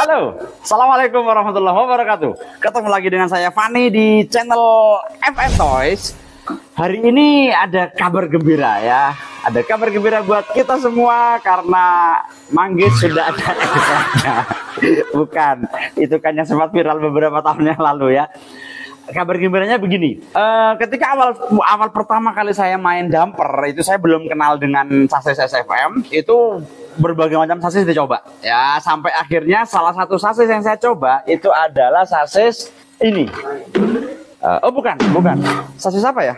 Halo, Assalamualaikum warahmatullahi wabarakatuh. Ketemu lagi dengan saya Fani di channel FM Toys. Hari ini ada kabar gembira ya. Ada kabar gembira buat kita semua karena Manggis sudah ada ekstranya. Bukan, itu kan yang sempat viral beberapa tahun yang lalu ya. Kabar gembiranya begini, ketika awal pertama kali saya main dumper itu saya belum kenal dengan sasis SFM. Itu berbagai macam sasis dicoba ya, sampai akhirnya salah satu sasis yang saya coba itu adalah sasis ini. Oh bukan, sasis apa ya?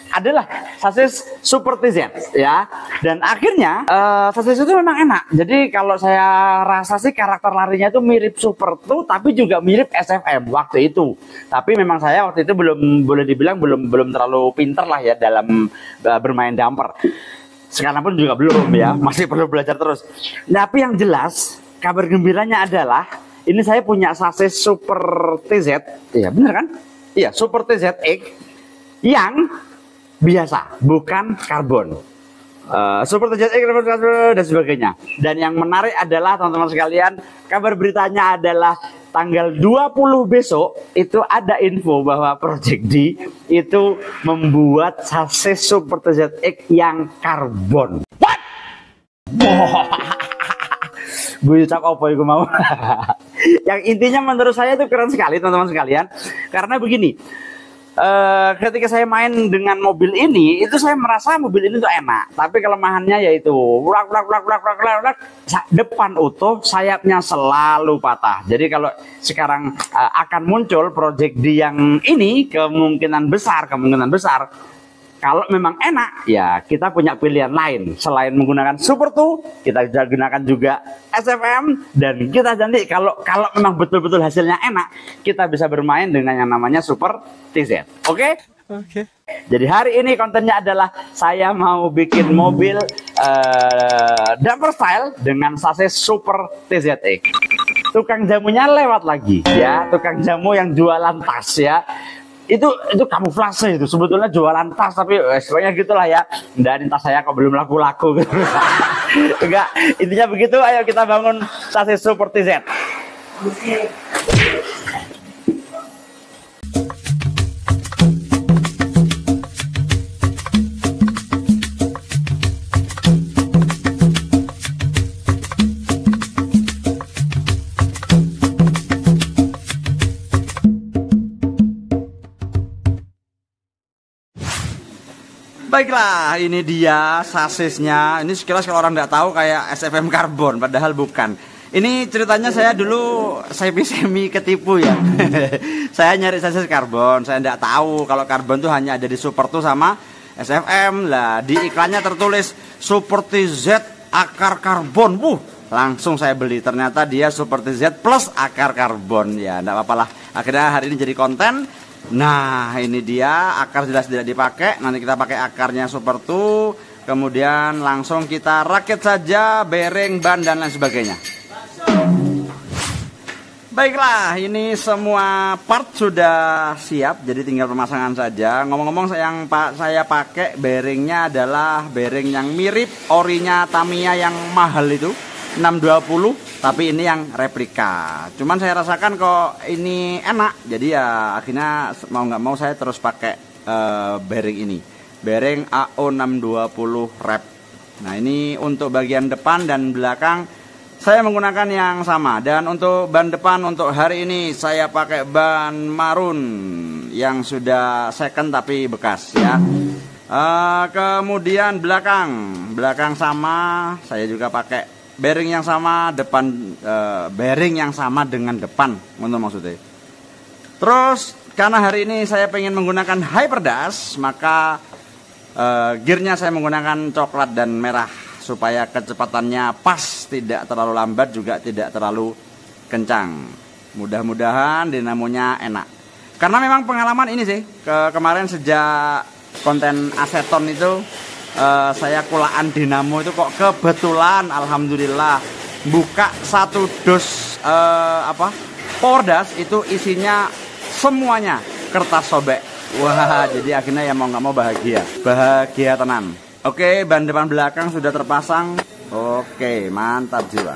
Adalah sasis Super TZ ya. Dan akhirnya sasis itu memang enak. Jadi kalau saya rasa sih karakter larinya itu mirip Super 2 tapi juga mirip SFM waktu itu. Tapi memang saya waktu itu belum, boleh dibilang belum terlalu pinter lah ya dalam bermain dumper. Sekarang pun juga belum ya, masih perlu belajar terus. Tapi yang jelas kabar gembiranya adalah ini saya punya sasis Super TZ. Iya bener kan? Iya, Super TZX yang biasa, bukan karbon. Super TZX dan sebagainya. Dan yang menarik adalah teman-teman sekalian, kabar beritanya adalah tanggal 20 besok itu ada info bahwa Project D itu membuat sasis Super TZX yang karbon. What? Gue ucap apa ya gue mau. Yang intinya menurut saya itu keren sekali teman-teman sekalian. Karena begini, ketika saya main dengan mobil ini, itu saya merasa mobil ini tuh enak. Tapi kelemahannya yaitu depan utuh, sayapnya selalu patah. Jadi kalau sekarang akan muncul Project D yang ini, kemungkinan besar kalau memang enak ya kita punya pilihan lain selain menggunakan Super 2, kita bisa gunakan juga SFM, dan kita nanti kalau memang betul-betul hasilnya enak, kita bisa bermain dengan yang namanya Super TZ. Oke? Jadi hari ini kontennya adalah saya mau bikin mobil dumper style dengan sasis Super TZX. Tukang jamunya lewat lagi ya, tukang jamu yang jualan tas ya. Itu kamuflase, itu sebetulnya jualan tas tapi sebenarnya gitulah ya. Dan tas saya kok belum laku-laku gitu. Enggak, intinya begitu. Ayo kita bangun sasis Super TZ. Baiklah, ini dia sasisnya. Ini sekilas kalau orang nggak tahu kayak SFM karbon, padahal bukan. Ini ceritanya saya dulu semi ketipu ya. Saya nyari sasis karbon, saya nggak tahu kalau karbon tuh hanya ada di Super 2 sama SFM lah. Di iklannya tertulis Super TZ akar karbon. Langsung saya beli. Ternyata dia Super TZ plus akar karbon. Ya, nggak apa-apa lah. Akhirnya hari ini jadi konten. Nah ini dia, akar jelas tidak dipakai. Nanti kita pakai akarnya Super 2. Kemudian langsung kita rakit saja bearing, ban dan lain sebagainya. Baiklah, ini semua part sudah siap, jadi tinggal pemasangan saja. Ngomong-ngomong, yang saya pakai bearingnya adalah bearing yang mirip orinya Tamiya yang mahal itu 620, tapi ini yang replika. Cuman saya rasakan kok ini enak, jadi ya akhirnya mau nggak mau saya terus pakai bearing ini, bearing AO620 Rep. Nah ini untuk bagian depan dan belakang saya menggunakan yang sama. Dan untuk ban depan untuk hari ini saya pakai ban marun yang sudah second tapi bekas ya. Kemudian belakang sama, saya juga pakai bearing yang sama, depan bearing yang sama dengan depan, untuk maksudnya. Terus karena hari ini saya pengen menggunakan Hyperdash, maka gearnya saya menggunakan coklat dan merah supaya kecepatannya pas, tidak terlalu lambat juga tidak terlalu kencang. Mudah-mudahan dinamonya enak. Karena memang pengalaman ini sih, kemarin sejak konten aseton itu saya kulaan dinamo itu kok kebetulan alhamdulillah buka satu dos power dash itu isinya semuanya kertas sobek. Wah, jadi akhirnya ya mau nggak mau bahagia tenan. Oke, ban depan belakang sudah terpasang. Oke, mantap jiwa.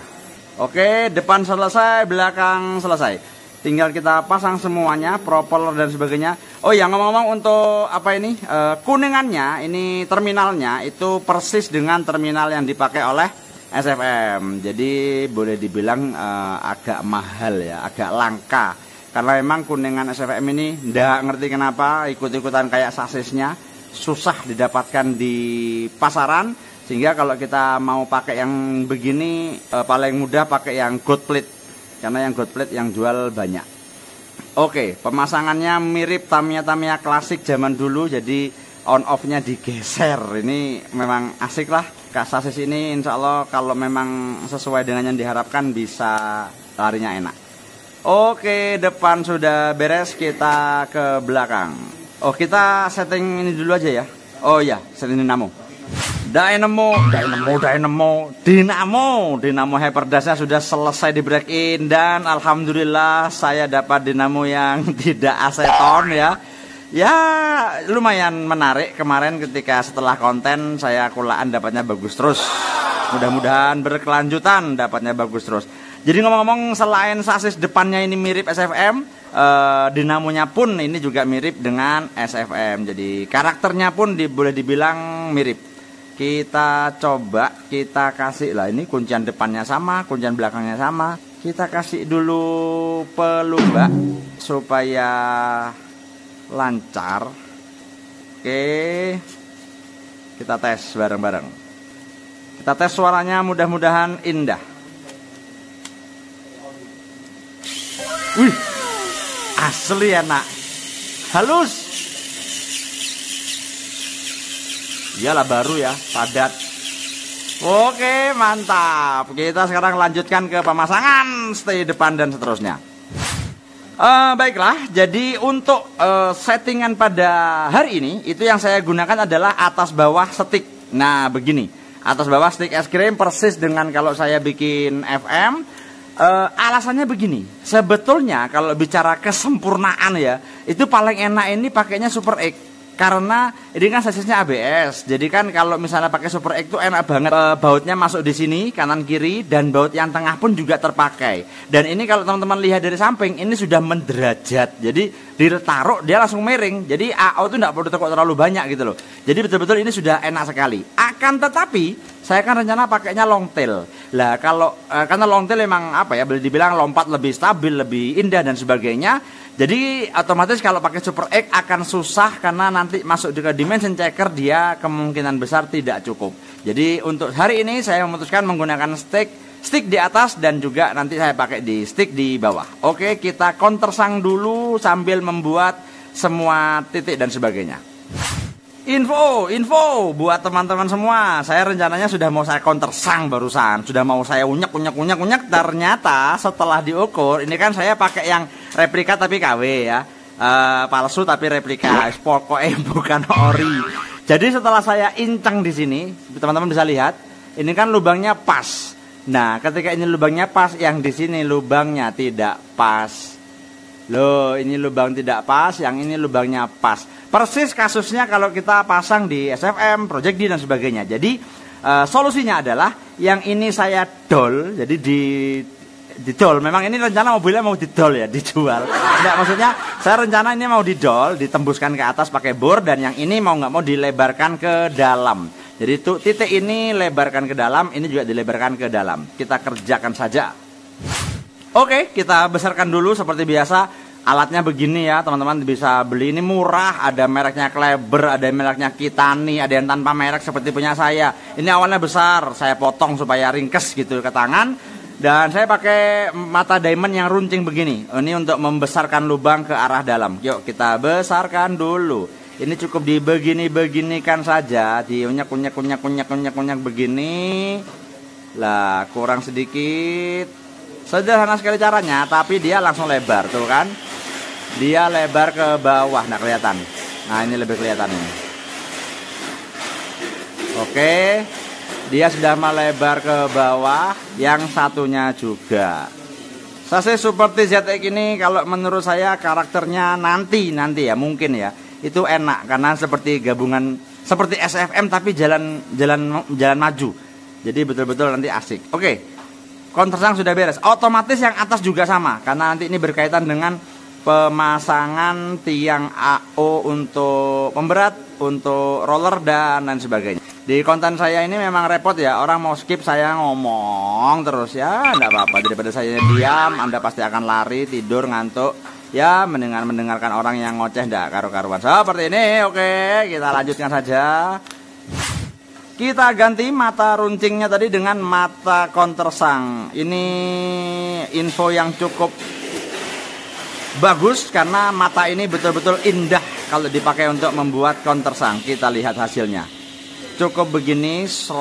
Oke, depan selesai, belakang selesai. Tinggal kita pasang semuanya, propeller dan sebagainya. Oh ya, ngomong-ngomong untuk apa ini, kuningannya, ini terminalnya itu persis dengan terminal yang dipakai oleh SFM. Jadi boleh dibilang agak mahal ya, agak langka. Karena memang kuningan SFM ini nggak ngerti kenapa ikut-ikutan kayak sasisnya, susah didapatkan di pasaran. Sehingga kalau kita mau pakai yang begini paling mudah pakai yang gold plate. Karena yang gold plate yang jual banyak. Oke, pemasangannya mirip Tamiya klasik zaman dulu. Jadi on off-nya digeser. Ini memang asik lah. Sasis ini insya Allah kalau memang sesuai dengan yang diharapkan bisa larinya enak. Oke, depan sudah beres, kita ke belakang. Oh, kita setting ini dulu aja ya. Oh ya, setting dinamo. Dinamo hyperdasnya sudah selesai di break in. Dan alhamdulillah saya dapat dinamo yang tidak aseton ya. Ya lumayan menarik. Kemarin ketika setelah konten saya kulaan dapatnya bagus terus. Mudah-mudahan berkelanjutan dapatnya bagus terus. Jadi ngomong-ngomong, selain sasis depannya ini mirip SFM, dinamonya pun ini juga mirip dengan SFM. Jadi karakternya pun boleh dibilang mirip. Kita coba, kita kasih lah, ini kuncian depannya sama, kuncian belakangnya sama. Kita kasih dulu pelubak supaya lancar. Oke, kita tes bareng-bareng. Kita tes suaranya, mudah-mudahan indah. Wih, asli enak, halus. Iyalah baru ya, padat. Oke, mantap. Kita sekarang lanjutkan ke pemasangan stay depan dan seterusnya. Baiklah, jadi untuk settingan pada hari ini itu yang saya gunakan adalah atas bawah stick. Nah, begini. Atas bawah stick es krim persis dengan kalau saya bikin FM. Alasannya begini. Sebetulnya kalau bicara kesempurnaan ya, itu paling enak ini pakainya Super X. Karena ini kan sasisnya ABS, jadi kan kalau misalnya pakai Super X itu enak banget. Bautnya masuk di sini kanan kiri dan baut yang tengah pun juga terpakai. Dan ini kalau teman-teman lihat dari samping ini sudah menderajat, jadi ditaruh dia langsung miring. Jadi AO itu tidak perlu tekuk terlalu banyak gitu loh. Jadi betul-betul ini sudah enak sekali. Akan tetapi saya kan rencana pakainya long tail. Lah kalau karena long tail memang apa ya, boleh dibilang lompat lebih stabil, lebih indah dan sebagainya. Jadi otomatis kalau pakai Super X akan susah karena nanti masuk ke dimension checker dia kemungkinan besar tidak cukup. Jadi untuk hari ini saya memutuskan menggunakan stick di atas dan juga nanti saya pakai di stick di bawah. Oke, kita countersang dulu sambil membuat semua titik dan sebagainya. Info buat teman-teman semua. Saya rencananya sudah mau saya countersang barusan, sudah mau saya unyek. Ternyata setelah diukur, ini kan saya pakai yang replika tapi KW ya, palsu tapi replika, pokoknya bukan ori. Jadi setelah saya incang di sini, teman-teman bisa lihat, ini kan lubangnya pas. Nah, ketika ini lubangnya pas, yang di sini lubangnya tidak pas. Loh, ini lubang tidak pas, yang ini lubangnya pas. Persis kasusnya kalau kita pasang di SFM, Project D dan sebagainya. Jadi solusinya adalah yang ini saya dol, jadi didol. Memang ini rencana mobilnya mau didol ya, dijual. Enggak, maksudnya saya rencana ini mau didol, ditembuskan ke atas pakai bor, dan yang ini mau nggak mau dilebarkan ke dalam. Jadi tuh titik ini lebarkan ke dalam, ini juga dilebarkan ke dalam. Kita kerjakan saja. Oke, kita besarkan dulu seperti biasa. Alatnya begini ya, teman-teman bisa beli, ini murah, ada mereknya Kleber, ada mereknya Kitani, ada yang tanpa merek seperti punya saya. Ini awalnya besar, saya potong supaya ringkes gitu ke tangan. Dan saya pakai mata diamond yang runcing begini. Ini untuk membesarkan lubang ke arah dalam. Yuk kita besarkan dulu. Ini cukup dibegini-beginikan saja, diunyak begini. Lah, kurang sedikit. Sederhana sekali caranya, tapi dia langsung lebar tuh kan. Dia lebar ke bawah, nggak kelihatan. Nah, ini lebih kelihatan ini. Oke, dia sudah melebar ke bawah. Yang satunya juga. Sasis Super TZX ini kalau menurut saya karakternya nanti ya mungkin ya itu enak karena seperti gabungan seperti SFM tapi jalan maju. Jadi betul-betul nanti asik. Oke. Kontersang sudah beres. Otomatis yang atas juga sama, karena nanti ini berkaitan dengan pemasangan tiang AO untuk pemberat, untuk roller dan lain sebagainya. Di konten saya ini memang repot ya, orang mau skip saya ngomong terus ya, enggak apa-apa. Daripada saya diam, Anda pasti akan lari, tidur, ngantuk. Ya, mendengarkan orang yang ngoceh enggak karu-karuan. Seperti ini, oke, kita lanjutkan saja. Kita ganti mata runcingnya tadi dengan mata kontersang. Ini info yang cukup bagus karena mata ini betul-betul indah kalau dipakai untuk membuat kontersang. Kita lihat hasilnya. Cukup begini, serot.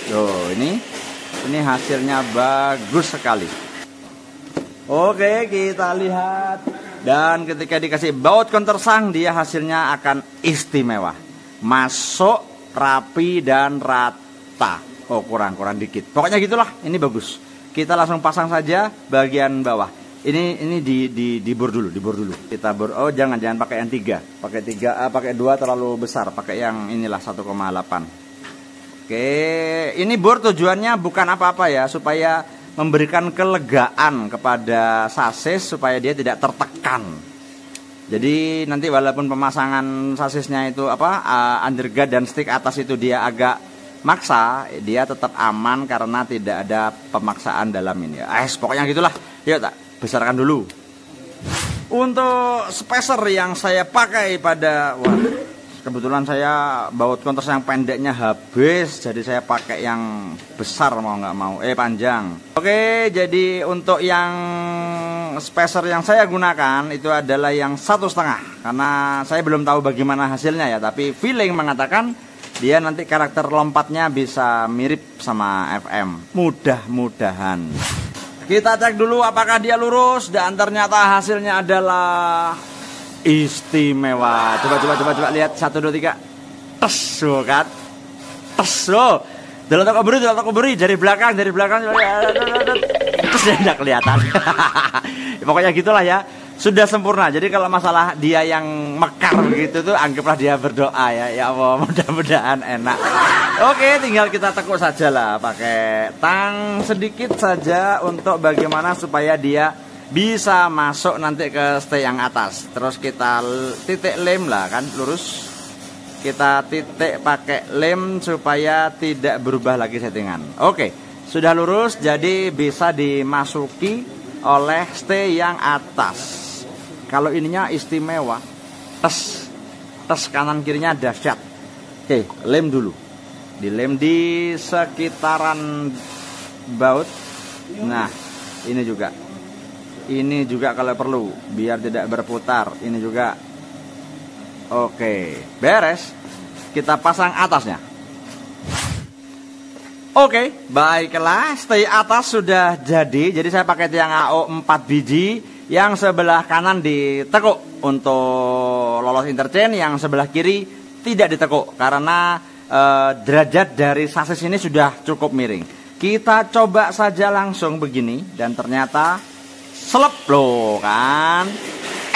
Tuh, ini hasilnya bagus sekali. Oke, kita lihat. Dan ketika dikasih baut kontersang, dia hasilnya akan istimewa. Masuk, rapi dan rata. Oh, kurang dikit. Pokoknya gitulah, ini bagus. Kita langsung pasang saja bagian bawah. Ini dibor dulu. Kita bor. Oh, jangan pakai yang 3. Pakai 3A, pakai 2 terlalu besar. Pakai yang inilah 1,8. Oke, ini bor tujuannya bukan apa-apa ya, supaya memberikan kelegaan kepada sasis supaya dia tidak tertekan. Jadi nanti walaupun pemasangan sasisnya itu underguard dan stick atas itu dia agak maksa, dia tetap aman karena tidak ada pemaksaan dalam ini. Pokoknya gitulah. Yuk, tak besarkan dulu. Untuk spacer yang saya pakai kebetulan saya baut konters yang pendeknya habis, jadi saya pakai yang besar mau nggak mau, panjang. Oke, jadi untuk yang spacer yang saya gunakan itu adalah yang 1,5, karena saya belum tahu bagaimana hasilnya ya, tapi feeling mengatakan dia nanti karakter lompatnya bisa mirip sama FM. Mudah-mudahan. Kita cek dulu apakah dia lurus, dan ternyata hasilnya adalah istimewa. Coba lihat 1, 2, 3. Tes, kan? Tes, dalam toko beri dari belakang. Terus dia tidak kelihatan. Pokoknya gitulah ya. Sudah sempurna. Jadi kalau masalah dia yang mekar gitu tuh anggaplah dia berdoa ya. Ya Allah, mudah-mudahan enak. Oke, tinggal kita tekuk saja lah pakai tang sedikit saja untuk bagaimana supaya dia bisa masuk nanti ke stay yang atas. Terus kita titik lem lah kan, lurus. Kita titik pakai lem supaya tidak berubah lagi settingan. Oke, sudah lurus, jadi bisa dimasuki oleh stay yang atas. Kalau ininya istimewa, tes kanan kirinya dahsyat. Oke, lem dulu. Dilem di sekitaran baut. Nah, ini juga. Ini juga kalau perlu, biar tidak berputar. Ini juga. Oke, beres. Kita pasang atasnya. Oke, baiklah. Stay atas sudah jadi. Jadi saya pakai tiang AO 4 biji. Yang sebelah kanan ditekuk untuk lolos interchain. Yang sebelah kiri tidak ditekuk, karena derajat dari sasis ini sudah cukup miring. Kita coba saja langsung begini. Dan ternyata selep loh kan,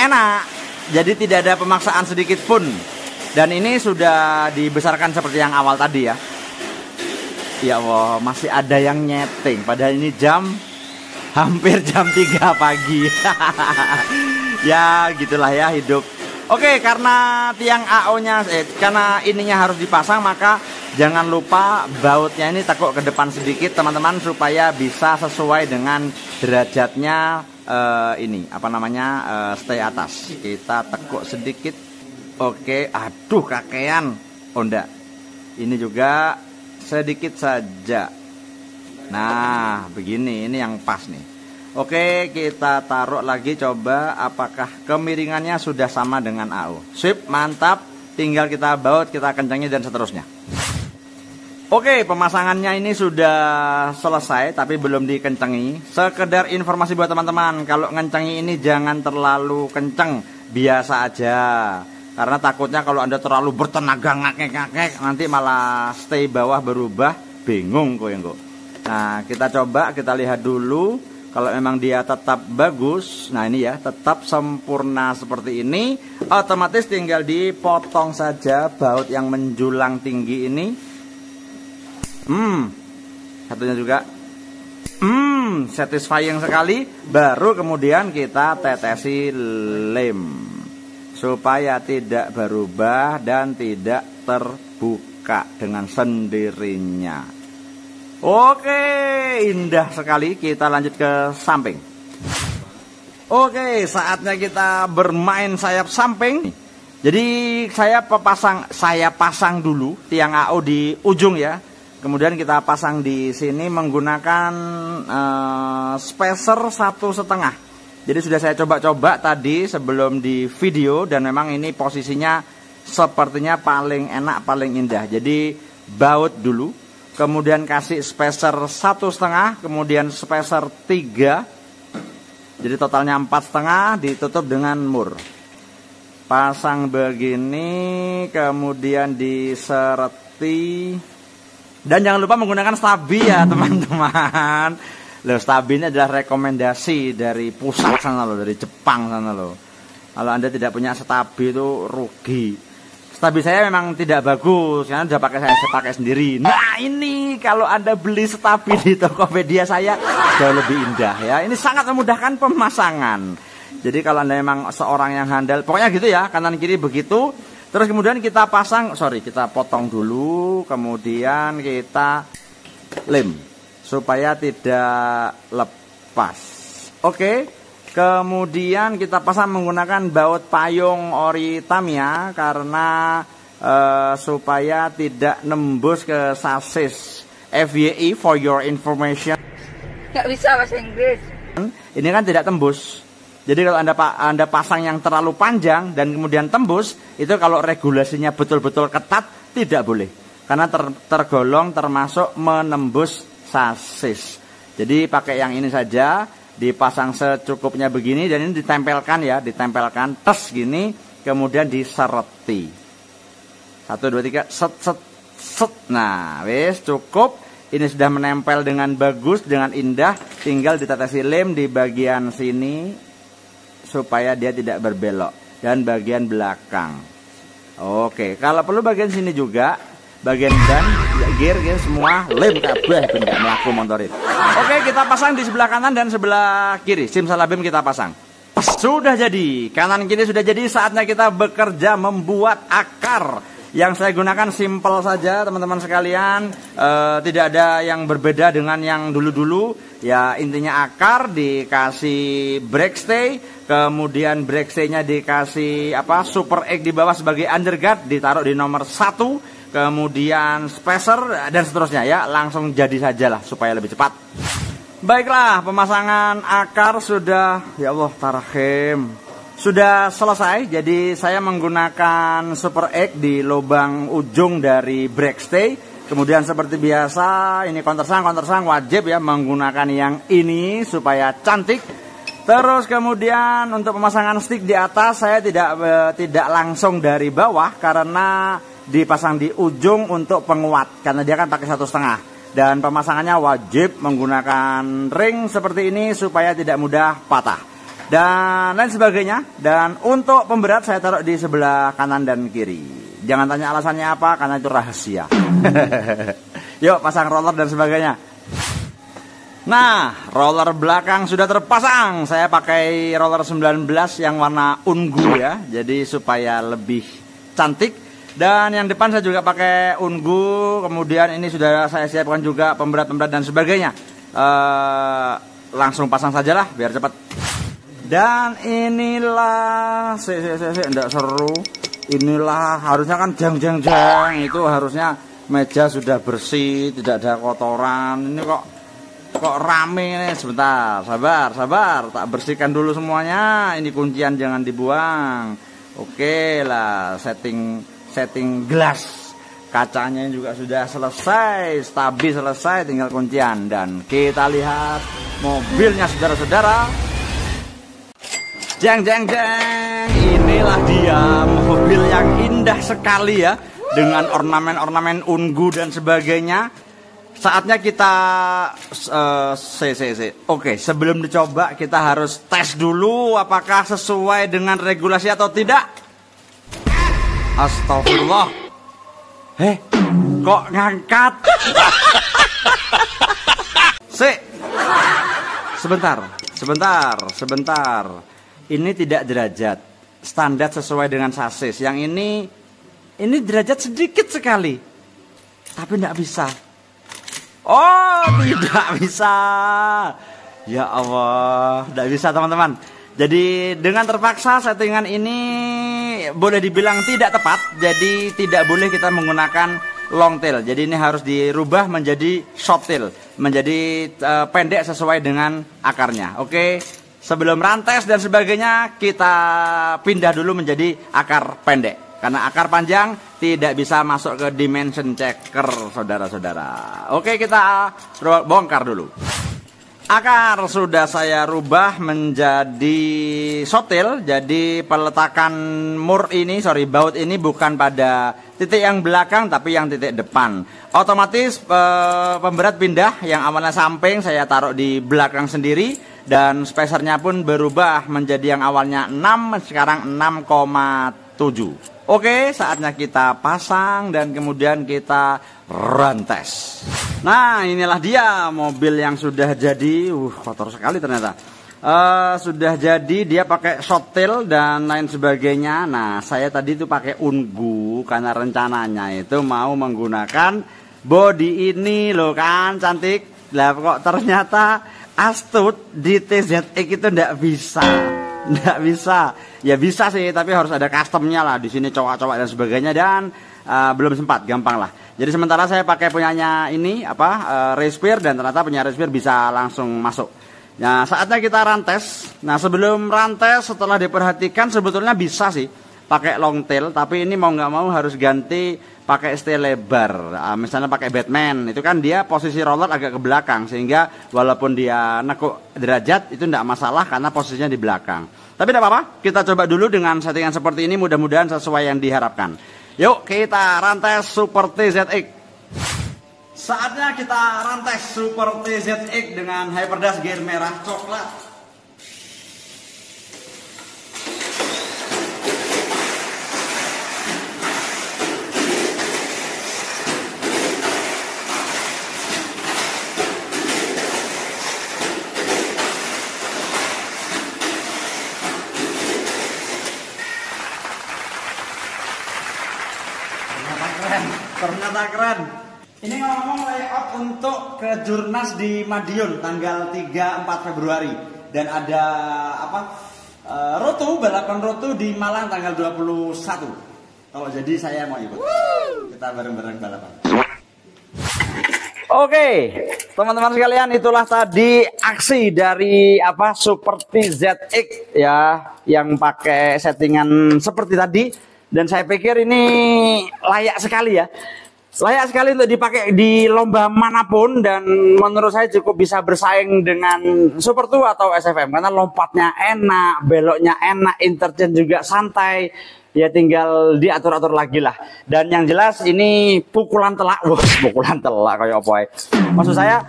enak. Jadi tidak ada pemaksaan sedikit pun. Dan ini sudah dibesarkan seperti yang awal tadi ya. Ya Allah, masih ada yang nyeting. Padahal ini hampir jam 3 pagi. Ya gitulah ya hidup. Oke, karena tiang AO-nya karena ininya harus dipasang, maka jangan lupa bautnya ini tekuk ke depan sedikit teman-teman, supaya bisa sesuai dengan derajatnya stay atas. Kita tekuk sedikit. Oke, aduh kakean. Oh enggak. Ini juga sedikit saja. Nah, begini, ini yang pas nih. Oke, kita taruh lagi, coba apakah kemiringannya sudah sama dengan AO. Sip, mantap. Tinggal kita baut, kita kencangi dan seterusnya. Oke, pemasangannya ini sudah selesai, tapi belum dikencengi. Sekedar informasi buat teman-teman, kalau ngencengi ini jangan terlalu kenceng, biasa aja. Karena takutnya kalau Anda terlalu bertenaga ngakek-ngakek, nanti malah stay bawah berubah, bingung kok. Nah, kita coba, kita lihat dulu. Kalau memang dia tetap bagus, nah ini ya, tetap sempurna seperti ini, otomatis tinggal dipotong saja baut yang menjulang tinggi ini. Satunya juga. Satisfying sekali. Baru kemudian kita tetesi lem supaya tidak berubah dan tidak terbuka dengan sendirinya. Oke, indah sekali. Kita lanjut ke samping. Oke, saatnya kita bermain sayap samping. Jadi saya pasang dulu tiang AO di ujung ya. Kemudian kita pasang di sini menggunakan spacer 1,5. Jadi sudah saya coba-coba tadi sebelum di video, dan memang ini posisinya sepertinya paling enak, paling indah. Jadi baut dulu, kemudian kasih spacer 1,5, kemudian spacer 3. Jadi totalnya 4,5, ditutup dengan mur. Pasang begini, kemudian disereti. Dan jangan lupa menggunakan stabi ya teman-teman. Loh, stabi ini adalah rekomendasi dari pusat sana loh, dari Jepang sana loh. Kalau Anda tidak punya stabi itu rugi. Stabi saya memang tidak bagus karena sudah saya pakai sendiri. Nah, ini kalau Anda beli stabi di Tokopedia saya jauh lebih indah ya. Ini sangat memudahkan pemasangan. Jadi kalau Anda memang seorang yang handal, pokoknya gitu ya, kanan kiri begitu. Terus kemudian kita kita potong dulu, kemudian kita lem supaya tidak lepas. Oke, kemudian kita pasang menggunakan baut payung ori Tamiya karena supaya tidak nembus ke sasis. FYI for your information. Nggak bisa bahasa Inggris. Ini kan tidak tembus. Jadi kalau Anda pasang yang terlalu panjang dan kemudian tembus, itu kalau regulasinya betul-betul ketat tidak boleh. Karena tergolong termasuk menembus sasis. Jadi pakai yang ini saja, dipasang secukupnya begini, dan ini ditempelkan ya, ditempelkan tes gini, kemudian disereti. 1, 2, 3, set. Nah, wis cukup. Ini sudah menempel dengan bagus, dengan indah. Tinggal ditetesi lem di bagian sini supaya dia tidak berbelok, dan bagian belakang. Oke, kalau perlu bagian sini juga, bagian dan gear semua lem kabeh ben gak mlaku motorin. Oke, kita pasang di sebelah kanan dan sebelah kiri. Simsalabim kita pasang. Sudah jadi, kanan kiri sudah jadi. Saatnya kita bekerja membuat akar. Yang saya gunakan simple saja teman-teman sekalian, tidak ada yang berbeda dengan yang dulu-dulu. Ya intinya akar dikasih brake stay, kemudian brake stay-nya dikasih super egg di bawah sebagai underguard, ditaruh di nomor 1, kemudian spacer dan seterusnya ya, langsung jadi sajalah supaya lebih cepat. Baiklah, pemasangan akar sudah, ya Allah tarahim, sudah selesai. Jadi saya menggunakan super egg di lubang ujung dari brake stay. Kemudian seperti biasa, ini countersang wajib ya menggunakan yang ini supaya cantik. Terus kemudian untuk pemasangan stick di atas saya tidak langsung dari bawah karena dipasang di ujung untuk penguat, karena dia kan pakai 1,5. Dan pemasangannya wajib menggunakan ring seperti ini supaya tidak mudah patah dan lain sebagainya. Dan untuk pemberat saya taruh di sebelah kanan dan kiri. Jangan tanya alasannya apa, karena itu rahasia. Yuk pasang roller dan sebagainya. Nah, roller belakang sudah terpasang. Saya pakai roller 19 yang warna ungu ya, jadi supaya lebih cantik. Dan yang depan saya juga pakai ungu. Kemudian ini sudah saya siapkan juga pemberat-pemberat dan sebagainya. Langsung pasang sajalah biar cepat. Dan inilah enggak seru. Inilah harusnya kan jang, itu harusnya meja sudah bersih, tidak ada kotoran. Ini kok rame ini. Sebentar, sabar, tak bersihkan dulu semuanya. Ini kuncian jangan dibuang. Oke lah, setting gelas, kacanya juga sudah selesai, stabil selesai, tinggal kuncian. Dan kita lihat mobilnya saudara-saudara. Jeng. Inilah dia mobil yang indah sekali ya, dengan ornamen-ornamen ungu dan sebagainya. Saatnya kita Oke, sebelum dicoba kita harus tes dulu apakah sesuai dengan regulasi atau tidak. Astagfirullah. Kok ngangkat? Sik. Sebentar. Ini tidak derajat standar sesuai dengan sasis. Yang ini derajat sedikit sekali. Tapi tidak bisa. Oh, tidak bisa. Ya Allah, tidak bisa teman-teman. Jadi dengan terpaksa settingan ini boleh dibilang tidak tepat. Jadi tidak boleh kita menggunakan long tail. Jadi ini harus dirubah menjadi short tail, menjadi pendek sesuai dengan akarnya. Oke, sebelum rantes dan sebagainya kita pindah dulu menjadi akar pendek. Karena akar panjang tidak bisa masuk ke dimension checker, saudara-saudara. Oke, kita bongkar dulu. Akar sudah saya rubah menjadi short tail. Jadi peletakan baut ini bukan pada titik yang belakang tapi yang titik depan. Otomatis pemberat pindah, yang awalnya samping saya taruh di belakang sendiri. Dan spacernya pun berubah menjadi yang awalnya 6 sekarang 6,7. Oke, saatnya kita pasang dan kemudian kita rantes. Nah, inilah dia mobil yang sudah jadi. Kotor sekali ternyata. Sudah jadi, dia pakai short tail dan lain sebagainya. Nah, saya tadi itu pakai ungu karena rencananya itu mau menggunakan body ini loh kan, cantik. Lah kok ternyata astut di TZX itu ndak bisa. Nggak bisa, ya bisa sih, tapi harus ada customnya lah di sini, cowok-cowok dan sebagainya, dan belum sempat, gampang lah. Jadi sementara saya pakai punyanya ini Respire, dan ternyata punya Respire bisa langsung masuk. Nah, saatnya kita rantes. Nah, sebelum rantes, setelah diperhatikan sebetulnya bisa sih pakai long tail, tapi ini mau nggak mau harus ganti pakai stay lebar. Misalnya pakai Batman, itu kan dia posisi roller agak ke belakang, sehingga walaupun dia nekuk derajat itu tidak masalah karena posisinya di belakang. Tapi tidak apa-apa, kita coba dulu dengan settingan seperti ini, mudah-mudahan sesuai yang diharapkan. Yuk kita rantes Super TZX. Saatnya kita rantes Super TZX dengan Hyperdash gear merah coklat. Ternyata keren. Ini ngomong layout untuk Kejurnas di Madiun tanggal 3-4 Februari. Dan ada balapan roto di Malang tanggal 21. Kalau jadi saya mau ikut. Kita bareng-bareng balapan. Oke, teman-teman sekalian, itulah tadi aksi dari Super TZX ya, yang pakai settingan seperti tadi. Dan saya pikir ini layak sekali ya. Layak sekali untuk dipakai di lomba manapun, dan menurut saya cukup bisa bersaing dengan Super 2 atau SFM karena lompatnya enak, beloknya enak, interchange juga santai. Ya tinggal diatur-atur lagi lah. Dan yang jelas ini pukulan telak. Pukulan telak kayak apa ya. Maksud saya,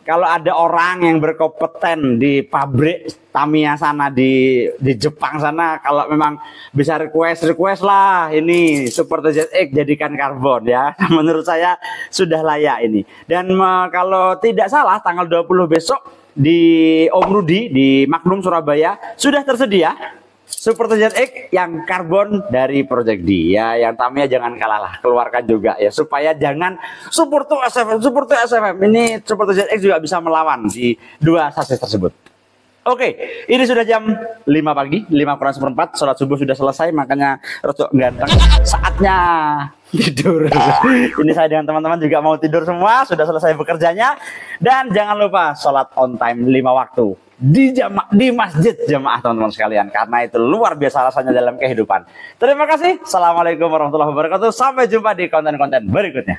kalau ada orang yang berkompeten di pabrik Tamiya sana di Jepang sana, kalau memang bisa request lah ini Super TZX jadikan karbon ya. Menurut saya sudah layak ini. Dan kalau tidak salah tanggal 20 besok di Om Rudi di Magnum Surabaya sudah tersedia Super TZX yang karbon dari Project D ya, yang Tamiya jangan kalah lah, keluarkan juga ya, supaya jangan Super 2 SFM ini Super TZX juga bisa melawan di dua sasis tersebut. Oke, ini sudah jam 5 pagi, 5:04, sholat subuh sudah selesai, makanya rotok ganteng. Saatnya tidur. Ini saya dengan teman-teman juga mau tidur semua, sudah selesai bekerjanya. Dan jangan lupa sholat on time 5 waktu di masjid jamaah teman-teman sekalian, karena itu luar biasa rasanya dalam kehidupan. Terima kasih. Assalamualaikum warahmatullahi wabarakatuh. Sampai jumpa di konten-konten berikutnya.